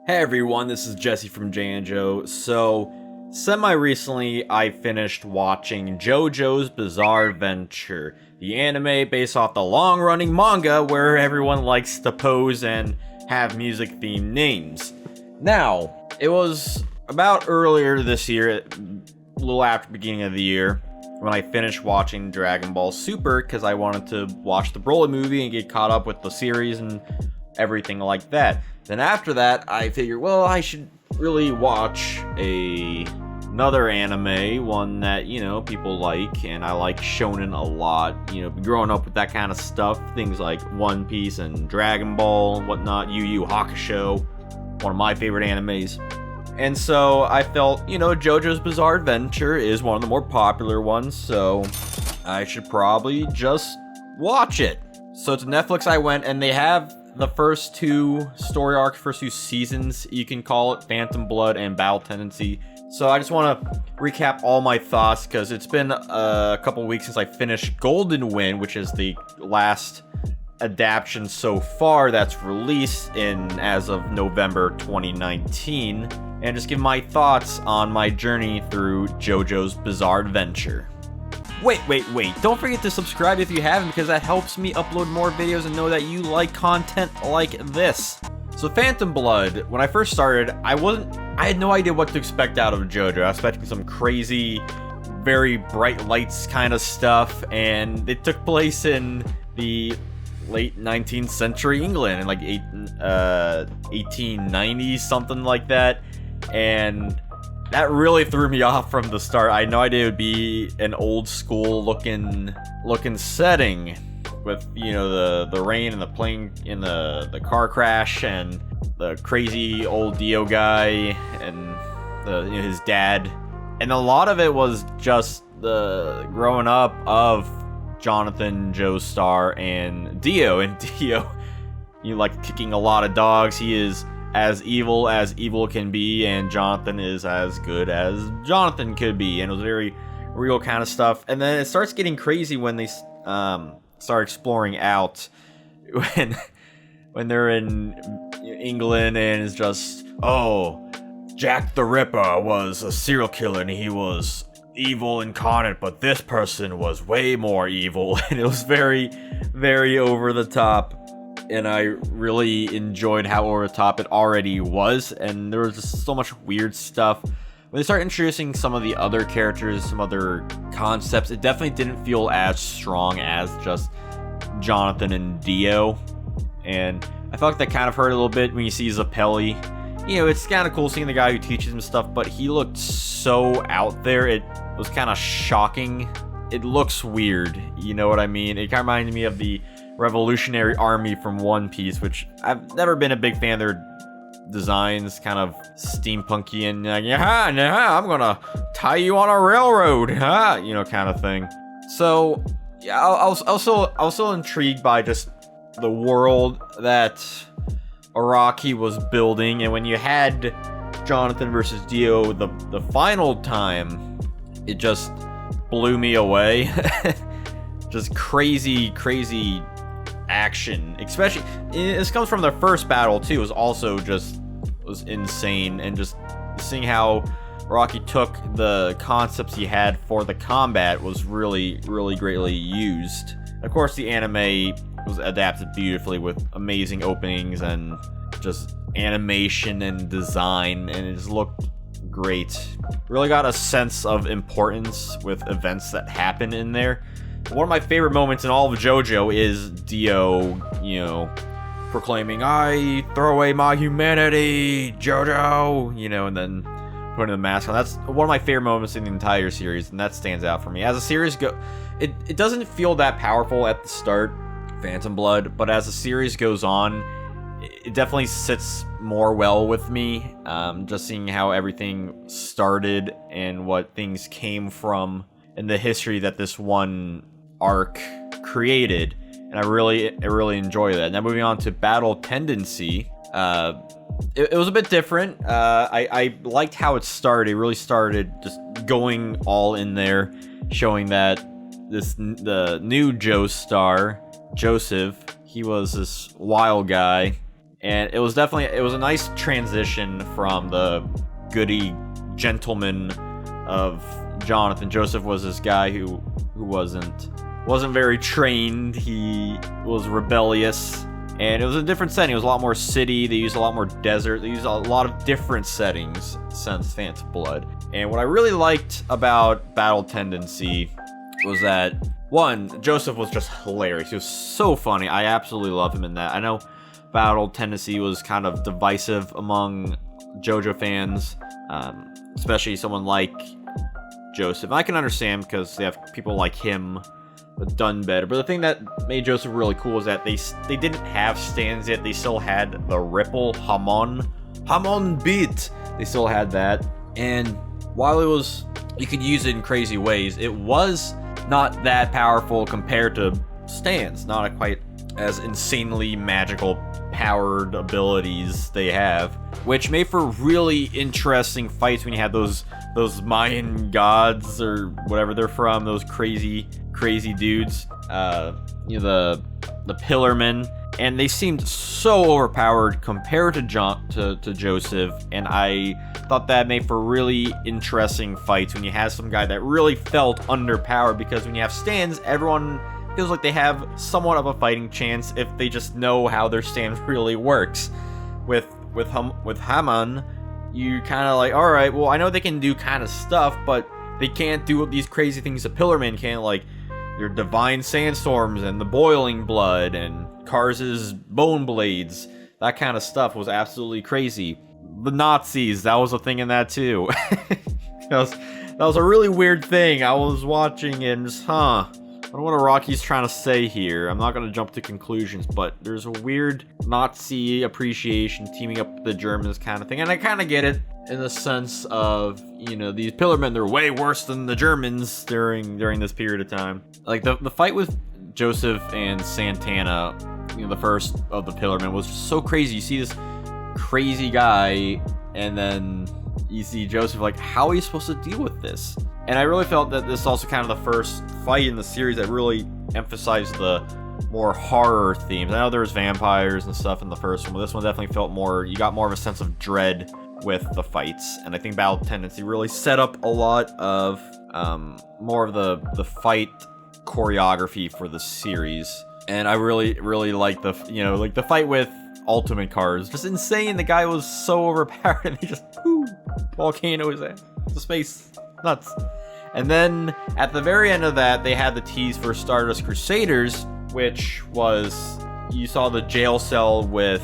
Hey everyone, this is Jesse from Janjo. So, semi-recently I finished watching JoJo's Bizarre Adventure, the anime based off the long-running manga where everyone likes to pose and have music-themed names. Now, it was about earlier this year, a little after the beginning of the year, when I finished watching Dragon Ball Super because I wanted to watch the Broly movie and get caught up with the series and everything like that. Then after that, I figured, well, I should really watch another anime, one that, people like, and I like Shonen a lot. Growing up with that kind of stuff, things like One Piece and Dragon Ball and whatnot, Yu Yu Hakusho, one of my favorite animes. And so I felt, JoJo's Bizarre Adventure is one of the more popular ones, so I should probably just watch it. So to Netflix I went, and they have the first two story arcs, first two seasons, you can call it, Phantom Blood and Battle Tendency. So I just want to recap all my thoughts, because it's been a couple weeks since I finished Golden Wind, which is the last adaptation so far that's released as of November 2019, and just give my thoughts on my journey through JoJo's Bizarre Adventure. Wait, don't forget to subscribe if you haven't, because that helps me upload more videos and know that you like content like this. So Phantom Blood, when I first started, I had no idea what to expect out of JoJo. I was expecting some crazy, very bright lights kind of stuff, and it took place in the late 19th century England, in like 1890s, something like that, and that really threw me off from the start. I had no idea it would be an old school looking setting with, the rain and the plane in the car crash and the crazy old Dio guy and his dad. And a lot of it was just the growing up of Jonathan Joestar and Dio. And Dio, kicking a lot of dogs. He is as evil can be, and Jonathan is as good as Jonathan could be, and it was very real kind of stuff. And then it starts getting crazy when they start exploring out when they're in England, and it's just, Jack the Ripper was a serial killer and he was evil incarnate, but this person was way more evil, and it was very, very over the top. And I really enjoyed how over the top it already was, and there was just so much weird stuff. When they start introducing some of the other characters, some other concepts, it definitely didn't feel as strong as just Jonathan and Dio. And I felt like that kind of hurt a little bit when you see Zappelli. It's kind of cool seeing the guy who teaches him stuff, but he looked so out there, it was kind of shocking. It looks weird, you know what I mean? It kind of reminded me of the Revolutionary Army from One Piece, which I've never been a big fan of their designs, kind of steampunky and I'm gonna tie you on a railroad, kind of thing. So yeah, I was also intrigued by just the world that Araki was building, and when you had Jonathan versus Dio the final time, it just blew me away. Just crazy action, especially this comes from their first battle too. Was insane, and just seeing how Rocky took the concepts he had for the combat was really, really greatly used. Of course, the anime was adapted beautifully with amazing openings and just animation and design, and it just looked great. Really got a sense of importance with events that happen in there. One of my favorite moments in all of JoJo is Dio, proclaiming, "I throw away my humanity, JoJo," and then putting the mask on. That's one of my favorite moments in the entire series, and that stands out for me. As the series it doesn't feel that powerful at the start, Phantom Blood, but as the series goes on, it definitely sits more well with me. Just seeing how everything started and what things came from and the history that this one arc created, and I really enjoy that. Now moving on to Battle Tendency, it was a bit different. I liked how it started. It really started just going all in there, showing that the new Joestar, Joseph, he was this wild guy, And it was a nice transition from the goody gentleman of Jonathan. Joseph was this guy who wasn't very trained. He was rebellious, and it was a different setting. It was a lot more city. They used a lot more desert. They used a lot of different settings since Phantom Blood. And what I really liked about Battle Tendency was that, one, Joseph was just hilarious. He was so funny. I absolutely love him in that. I know Battle Tendency was kind of divisive among JoJo fans, especially someone like Joseph. And I can understand because they have people like him done better. But the thing that made Joseph really cool is that they didn't have stands yet. They still had the Ripple Hamon beat. They still had that. And while you could use it in crazy ways, it was not that powerful compared to stands. Not quite as insanely magical powered abilities they have, which made for really interesting fights when you had those Mayan gods or whatever they're from, those crazy dudes, the Pillarmen, and they seemed so overpowered compared to Joseph, and I thought that made for really interesting fights when you have some guy that really felt underpowered, because when you have stands, everyone feels like they have somewhat of a fighting chance if they just know how their stand really works. With Haman, you kind of like, alright, well, I know they can do kind of stuff, but they can't do these crazy things the Pillarmen can, like your divine sandstorms and the boiling blood and Kars's bone blades. That kind of stuff was absolutely crazy. The Nazis, that was a thing in that too. that was a really weird thing. I was watching it and just, I don't know what Rocky's trying to say here. I'm not going to jump to conclusions, but there's a weird Nazi appreciation teaming up with the Germans kind of thing. And I kind of get it in the sense of, these Pillarmen, they're way worse than the Germans during this period of time. Like the fight with Joseph and Santana, the first of the Pillarmen, was just so crazy. You see this crazy guy, and then you see Joseph, like, how are you supposed to deal with this? And I really felt that this is also kind of the first fight in the series that really emphasized the more horror themes. I know there was vampires and stuff in the first one, but this one definitely felt more, you got more of a sense of dread with the fights. And I think Battle Tendency really set up a lot of more of the fight choreography for the series. And I really, really like the fight with Ultimate Cars. Just insane. The guy was so overpowered and they just volcano his ass to space. Nuts. And then at the very end of that, they had the tease for Stardust Crusaders, which was, you saw the jail cell with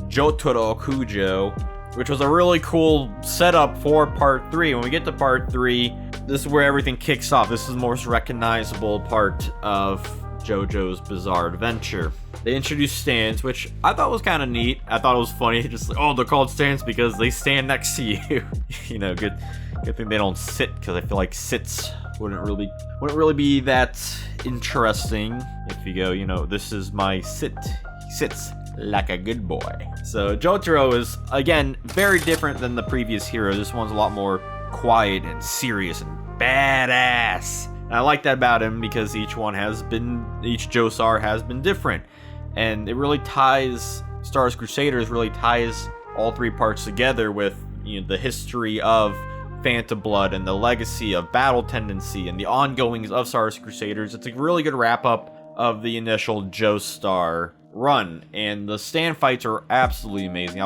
Jotaro Kujo, which was a really cool setup for part 3. When we get to part 3, this is where everything kicks off. This is the most recognizable part of JoJo's Bizarre Adventure. They introduced stands, which I thought was kind of neat. I thought it was funny, just like, oh, they're called stands because they stand next to you. Good thing they don't sit, because I feel like sits wouldn't really be that interesting. If you go, this is my sit. He sits like a good boy. So Jotaro is, again, very different than the previous hero. This one's a lot more quiet and serious and badass. And I like that about him because each Josar has been different. And it really ties, Stardust Crusaders really ties all 3 parts together with, the history of Phantom Blood and the legacy of Battle Tendency and the ongoings of Stardust Crusaders. It's a really good wrap-up of the initial Joestar run. And the stand fights are absolutely amazing.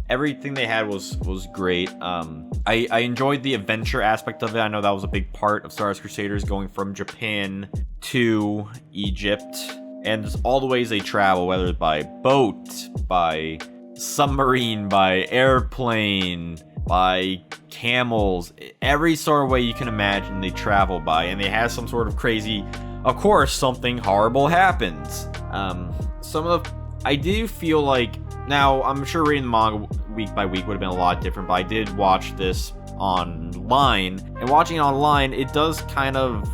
Everything they had was great. I enjoyed the adventure aspect of it. I know that was a big part of Stardust Crusaders, going from Japan to Egypt, and just all the ways they travel, whether it's by boat, by submarine, by airplane, by camels, every sort of way you can imagine they travel by, and they have some sort of crazy, of course, something horrible happens. I do feel like, now, I'm sure reading the manga week by week would have been a lot different, but I did watch this online, and watching it online, it does kind of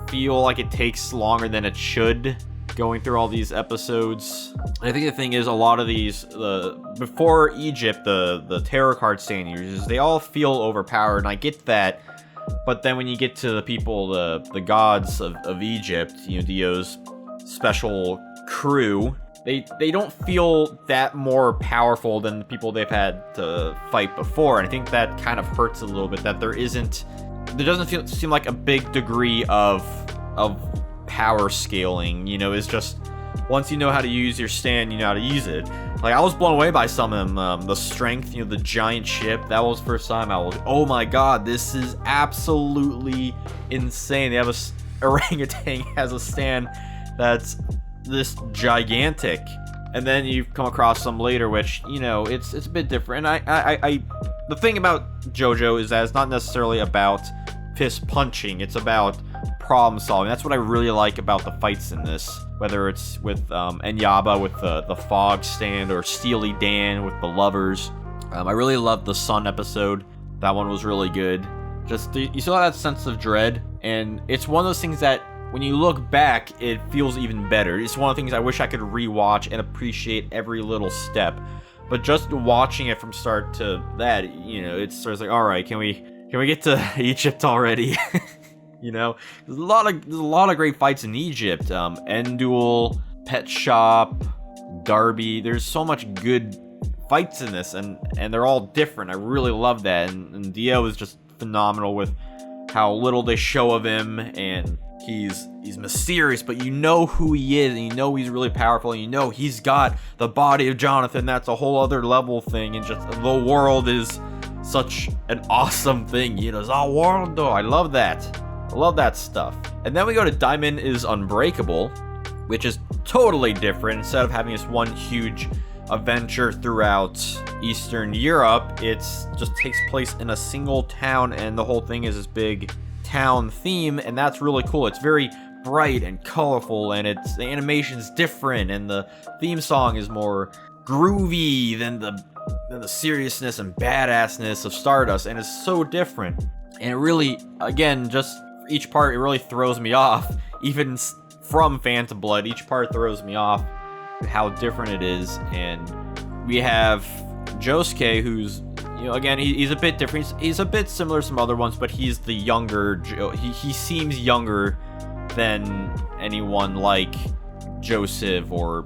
feel like it takes longer than it should, going through all these episodes. I think the thing is, a lot of these, before Egypt, the tarot card stand users, they all feel overpowered, and I get that, but then when you get to the people, the gods of Egypt, Dio's special crew, they don't feel that more powerful than the people they've had to fight before. And I think that kind of hurts a little bit, that there doesn't seem like a big degree of power scaling. You know, it's just once you know how to use your stand, you know how to use it. Like, I was blown away by some of them. The strength, you know, the giant ship. That was the first time I was, oh my god, this is absolutely insane. They have orangutan has a stand that's this gigantic. And then you come across some later, which, you know, it's a bit different. And the thing about JoJo is that it's not necessarily about fist punching. It's about problem solving. That's what I really like about the fights in this. Whether it's with Enyaba with the fog stand, or Steely Dan with the lovers. I really loved the sun episode. That one was really good. Just, you still have that sense of dread. And it's one of those things that, when you look back, it feels even better. It's one of the things I wish I could rewatch and appreciate every little step. But just watching it from start to that, you know, it's sort of like, all right, can we get to Egypt already? You know, there's a lot of great fights in Egypt. Endul, Pet Shop, Darby. There's so much good fights in this, and they're all different. I really love that. And Dio is just phenomenal with how little they show of him, and he's mysterious, but you know who he is, and you know he's really powerful, and you know he's got the body of Jonathan. That's a whole other level thing, and just the world is such an awesome thing. You know, it's our world though. I love that. I love that stuff. And then we go to Diamond is Unbreakable, which is totally different. Instead of having this one huge adventure throughout Eastern Europe, it just takes place in a single town, and the whole thing is this big town theme, and that's really cool. It's very bright and colorful, and the animation's different, and the theme song is more groovy than the seriousness and badassness of Stardust, and it's so different. And it really, again, just each part, it really throws me off. Even from Phantom Blood, each part throws me off how different it is. And we have Josuke, who's, you know, again, he's a bit different. He's a bit similar to some other ones, but he's the younger he seems younger than anyone like Joseph or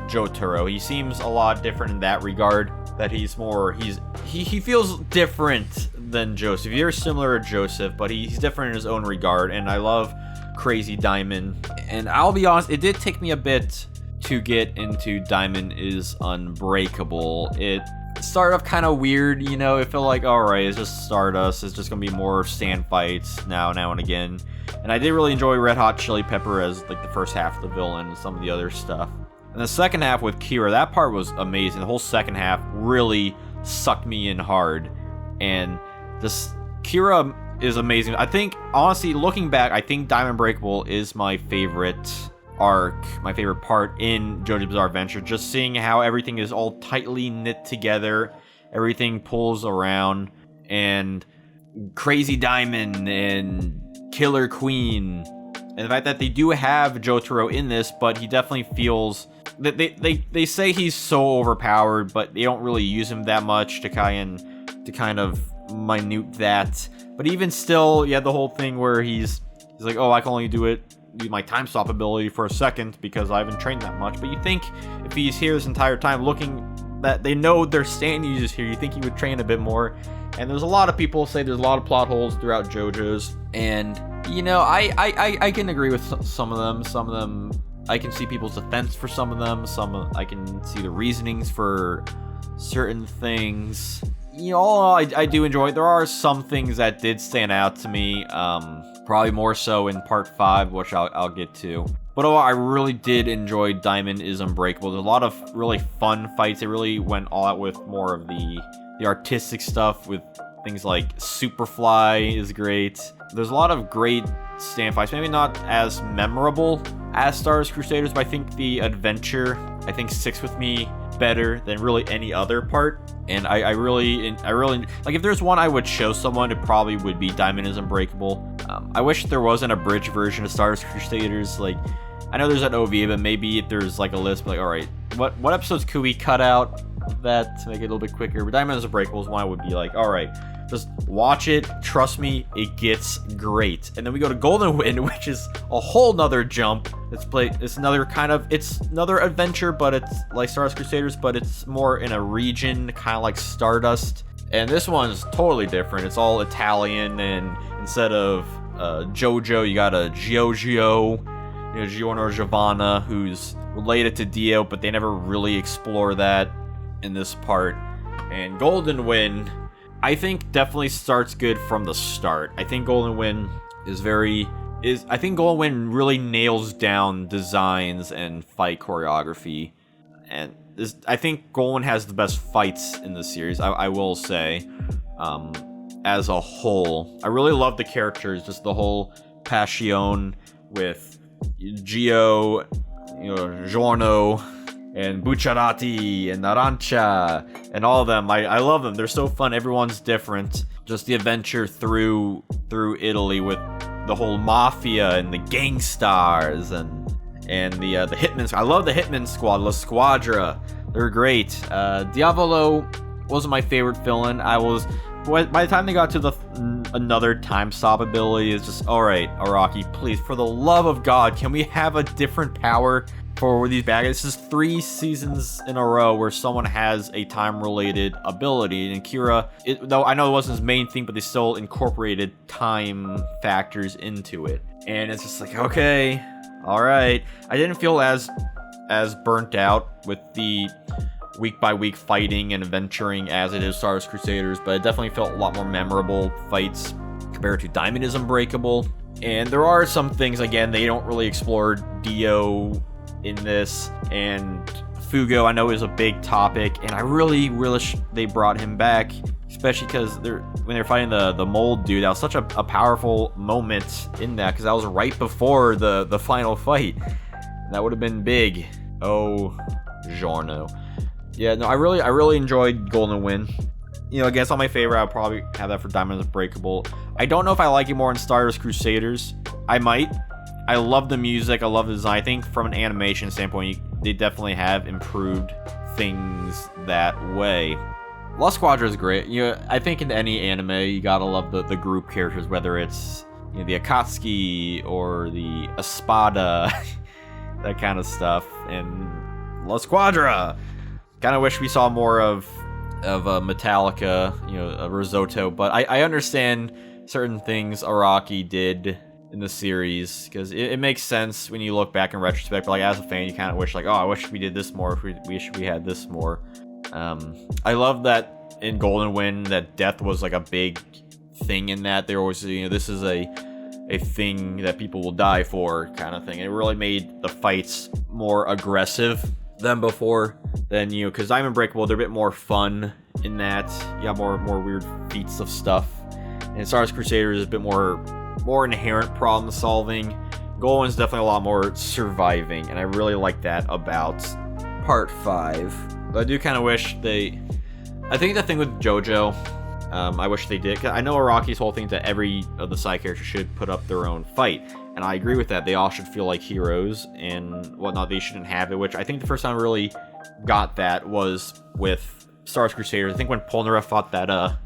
Jotaro. He seems a lot different in that regard, that he feels different than Joseph. You're similar to Joseph, but he's different in his own regard, and I love Crazy Diamond. And I'll be honest, it did take me a bit to get into Diamond is Unbreakable. It started off kind of weird, you know. It felt like, alright, it's just Stardust, it's just gonna be more stand fights now and again. And I did really enjoy Red Hot Chili Pepper as like the first half of the villain and some of the other stuff. And the second half with Kira, that part was amazing. The whole second half really sucked me in hard. And this Kira is amazing. I think, honestly, looking back, I think Diamond Breakable is my favorite arc, my favorite part in JoJo's Bizarre Adventure. Just seeing how everything is all tightly knit together, everything pulls around, and Crazy Diamond and Killer Queen, and the fact that they do have Jotaro in this, but he definitely feels that they say he's so overpowered, but they don't really use him that much to kind of minute that. But even still, you have the whole thing where he's like, oh, I can only do my time stop ability for a second because I haven't trained that much. But you think if he's here this entire time, looking that they know their stand users here, you think he would train a bit more. And there's a lot of people say there's a lot of plot holes throughout JoJo's, and you know, I can agree with some of them. Some of them I can see people's defense for some of them. I can see the reasonings for certain things. You know, all in all, I do enjoy it. There are some things that did stand out to me, probably more so in part 5, which I'll get to. But overall, I really did enjoy Diamond is Unbreakable. There's a lot of really fun fights. It really went all out with more of the artistic stuff, with things like Superfly is great. There's a lot of great stand fights, maybe not as memorable as Stardust Crusaders, but I think the adventure, sticks with me better than really any other part. And I really like, if there's one I would show someone, it probably would be Diamond is Unbreakable. I wish there was an abridged version of Stardust Crusaders. Like, I know there's an OVA, but maybe if there's like a list, like, all right, what episodes could we cut out? that to make it a little bit quicker. But Diamonds Unbreakable is one I would be like, alright, just watch it, trust me, it gets great. And then we go to Golden Wind, which is a whole nother jump. It's another adventure, but it's like Stardust Crusaders, but it's more in a region, kind of like Stardust. And this one's totally different. It's all Italian, and instead of JoJo, you got a Giorgio, Giorno Giovanna, who's related to Dio, but they never really explore that in this part. And Golden Wind, I think, definitely starts good from the start. I think Golden Wind Golden Wind really nails down designs and fight choreography, and I think Golden Wind has the best fights in the series. I will say, as a whole, I really love the characters, just the whole Passion with Gio, Giorno, and Bucciarati, and Arancia, and all of them. I love them. They're so fun. Everyone's different. Just the adventure through Italy with the whole mafia and the gangssters and the hitmen. I love the hitman squad, La Squadra. They're great. Diavolo wasn't my favorite villain. By the time they got to another time stop ability, it's just, alright, Araki, please, for the love of God, can we have a different power for these bad guys? This is 3 seasons in a row where someone has a time-related ability, and Kira, though I know it wasn't his main thing, but they still incorporated time factors into it. And it's just like, okay, alright. I didn't feel as burnt out with the week-by-week fighting and adventuring as it is Stardust Crusaders, but it definitely felt a lot more memorable fights compared to Diamond is Unbreakable. And there are some things, again, they don't really explore Dio in this, and Fugo I know is a big topic, and I really wish they brought him back, especially because when they're fighting the mold dude, that was such a powerful moment in that, because that was right before the final fight. That would have been big. Oh, Giorno. Yeah, no, I really enjoyed Golden Wind. Again, it's not my favorite. I'll probably have that for Diamond Unbreakable. I don't know if I like it more in Stardust Crusaders. I might. I love the music. I love the design. I think from an animation standpoint, they definitely have improved things that way. La Squadra is great. I think in any anime, you gotta love the group characters, whether it's the Akatsuki or the Espada, that kind of stuff. And La Squadra. Kind of wish we saw more of Metallica, Risotto, but I understand certain things Araki did in the series, because it makes sense when you look back in retrospect, but like as a fan, you kind of wish like, oh, I wish we did this more, we wish we had this more. I love that in Golden Wind that death was like a big thing in that. They always, this is a thing that people will die for, kind of thing. It really made the fights more aggressive than before. Then because Diamond Unbreakable, they're a bit more fun in that. You got more weird feats of stuff. And Stardust Crusaders is a bit more inherent problem solving. Golden Wind's definitely a lot more surviving, and I really like that about Part 5. But I do kind of wish I think the thing with JoJo, I wish they did, 'cause I know Araki's whole thing is that every of the side characters should put up their own fight. And I agree with that. They all should feel like heroes and whatnot. They shouldn't have it, which I think the first time I really got that was with Stardust Crusaders. I think when Polnareff fought that, I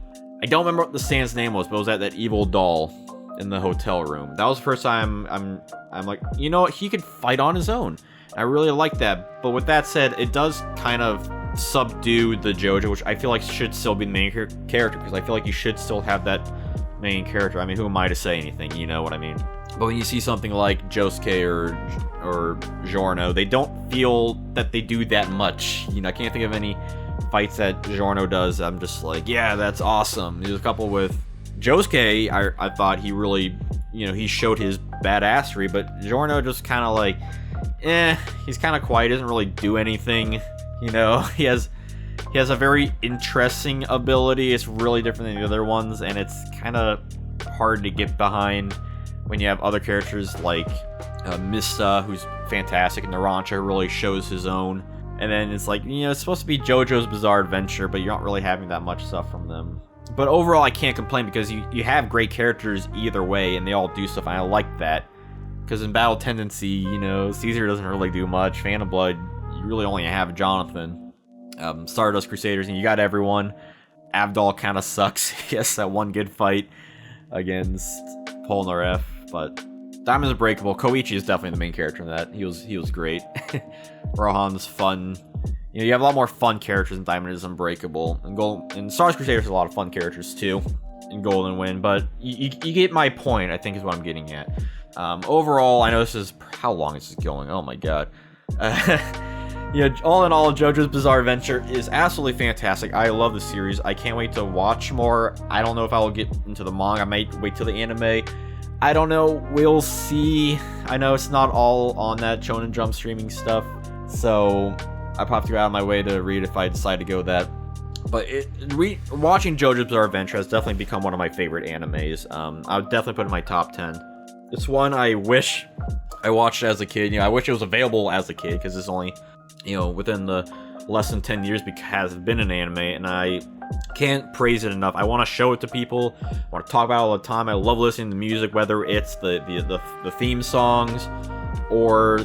don't remember what the Sand's name was, but it was that evil doll in the hotel room. That was the first time I'm like, he could fight on his own. I really like that. But with that said, it does kind of subdue the JoJo, which I feel like should still be the main character, because I feel like you should still have that main character. I mean, who am I to say anything? You know what I mean? But when you see something like Josuke or Giorno, they don't feel that they do that much. I can't think of any fights that Giorno does. I'm just like, yeah, that's awesome. There's a couple with Josuke, I thought he really, he showed his badassery, but Giorno just kind of like, he's kind of quiet, doesn't really do anything. He has a very interesting ability. It's really different than the other ones, and it's kind of hard to get behind when you have other characters like Mista, who's fantastic, and Narancia really shows his own. And then it's like, it's supposed to be JoJo's Bizarre Adventure, but you're not really having that much stuff from them. But overall, I can't complain, because you have great characters either way, and they all do stuff, and I like that. Because in Battle Tendency, Caesar doesn't really do much. Phantom Blood, you really only have Jonathan. Stardust Crusaders, and you got everyone. Abdul kind of sucks. He has that one good fight against Polnareff, but Diamond's Unbreakable. Koichi is definitely the main character in that. He was great. Rohan's fun. You know, you have a lot more fun characters in Diamond is Unbreakable, and Stardust Crusaders has a lot of fun characters too in Golden Wind. But you get my point, I think, is what I'm getting at. Overall, I know this is how long is this going? Oh my god. Yeah, all in all, JoJo's Bizarre Adventure is absolutely fantastic. I love the series. I can't wait to watch more. I don't know if I will get into the manga. I might wait till the anime. I don't know. We'll see. I know it's not all on that Shonen Jump streaming stuff, so I probably have to go out of my way to read if I decide to go with that. But watching JoJo's Bizarre Adventure has definitely become one of my favorite animes. I would definitely put it in my top 10. It's one I wish I watched as a kid. You know, I wish it was available as a kid, because it's only, you know, within the less than 10 years has been an anime, and I can't praise it enough. I want to show it to people. I want to talk about it all the time. I love listening to music, whether it's the theme songs or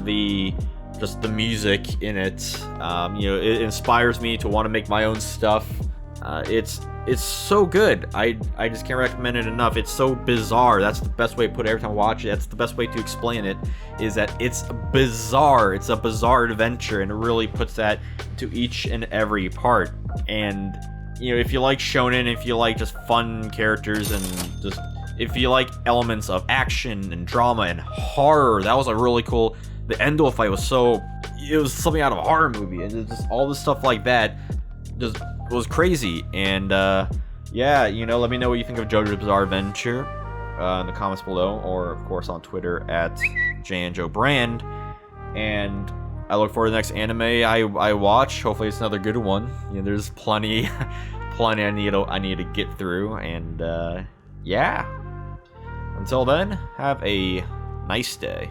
just the music in it. You know, it inspires me to want to make my own stuff. It's so good. I just can't recommend it enough. It's so bizarre. That's the best way to put it every time I watch it. That's the best way to explain it, is that it's bizarre. It's a bizarre adventure, and it really puts that to each and every part. And, you know, if you like shonen, if you like just fun characters, and just if you like elements of action and drama and horror, that was a really cool. The Endo fight was it was something out of a horror movie, and it's just all this stuff like that just was crazy. And yeah, you know, let me know what you think of JoJo's Bizarre Adventure in the comments below, or of course on Twitter at Janjo Brand. And I look forward to the next anime I watch. Hopefully it's another good one. You know, there's plenty I need to get through. And yeah, until then, have a nice day.